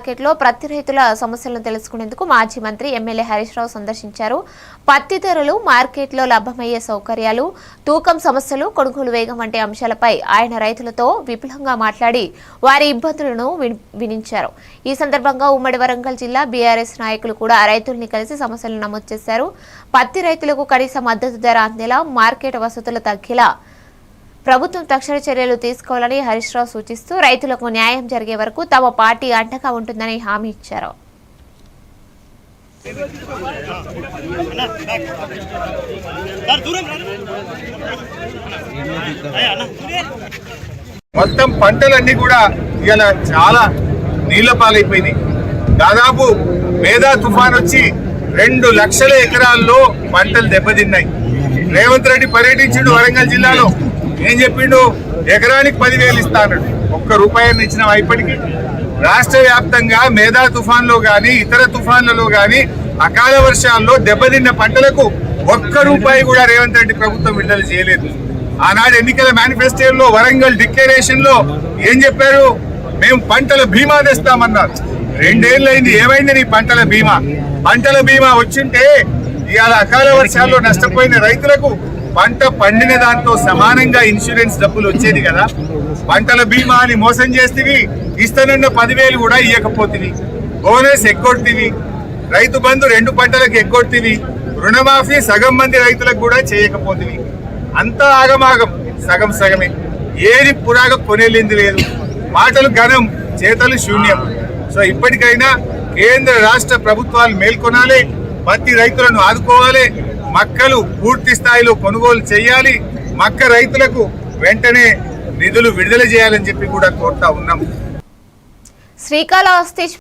మార్కెట్లో పత్తి రైతుల సమస్యలను తెలుసుకునేందుకు మాజీ మంత్రి ఎమ్మెల్యే హరీష్ రావు సందర్శించారు. పత్తి ధరలు, మార్కెట్లో లభ్యమయ్యే సౌకర్యాలు, తూకం సమస్యలు, కొనుగోలు వేగం వంటి అంశాలపై ఆయన రైతులతో విపులంగా మాట్లాడి వారి ఇబ్బందులను వినించారు. ఈ సందర్భంగా ఉమ్మడి వరంగల్ జిల్లా బీఆర్ఎస్ నాయకులు కూడా రైతుల్ని కలిసి సమస్యలను నమోదు చేశారు. పత్తి రైతులకు కనీస మద్దతు ధర అందేలా, మార్కెట్ వసతులు తగ్గేలా ప్రభుత్వం తక్షణ చర్యలు తీసుకోవాలని హరీష్ రావు సూచిస్తూ రైతులకు న్యాయం జరిగే వరకు తమ పార్టీ అండగా ఉంటుందని హామీ ఇచ్చారు. మొత్తం పంటలన్నీ కూడా ఇలా చాలా నీళ్ల పాలైపోయినాయి. దాదాపు మేధా తుఫాన్ వచ్చి 2 లక్షల ఎకరాల్లో పంటలు దెబ్బతిన్నాయి. రేవంత్ రెడ్డి పర్యటించిండు వరంగల్ జిల్లాలో. ఏం చెప్పిండు? ఎకరానికి 10,000 ఇస్తాడు. ₹1 ఇచ్చిన ఇప్పటికీ రాష్ట్ర వ్యాప్తంగా మేధా తుఫాన్లో గాని ఇతర తుఫాన్లలో గాని అకాల వర్షాల్లో దెబ్బతిన్న పంటలకు ₹1 కూడా రేవంత్ రెడ్డి ప్రభుత్వం విడుదల చేయలేదు. ఆనాడు ఎన్నికల మేనిఫెస్టోలో వరంగల్ డిక్లరేషన్ లో ఏం చెప్పారు? మేము పంటల బీమా తెస్తామన్నారు. 2 ఏళ్ళైంది. ఏమైంది నీ పంటల బీమా? పంటల బీమా వచ్చింటే ఇవాళ అకాల వర్షాల్లో నష్టపోయిన రైతులకు పంట పండిన దాంతో సమానంగా ఇన్సూరెన్స్ డబ్బులు వచ్చేది కదా. పంటల బీమా అని మోసం చేస్తేవి, ఇస్తానన్న 10,000 కూడా ఇవ్వకపోతుంది. బోనస్ ఎగ్గొట్టివి, రైతు బంధు 2 పంటలకు ఎగ్గొట్టివి, రుణమాఫీ సగం మంది రైతులకు కూడా చేయకపోతుంది. అంతా ఆగమాగం, సగం సగమే. ఏది పురాగా కొనేళ్ళింది లేదు. మాటలు ఘనం, చేతలు శూన్యం. సో ఇప్పటికైనా కేంద్ర రాష్ట్ర ప్రభుత్వాలు మేల్కొనాలి, పత్తి రైతులను ఆదుకోవాలి, మక్కలు పూర్తి స్థాయిలో కొనుగోలు చేయాలి, మక్క రైతులకు వెంటనే నిధులు విడుదల చేయాలని చెప్పి కూడా కోరుతా ఉన్నాం. శ్రీకాళహస్తి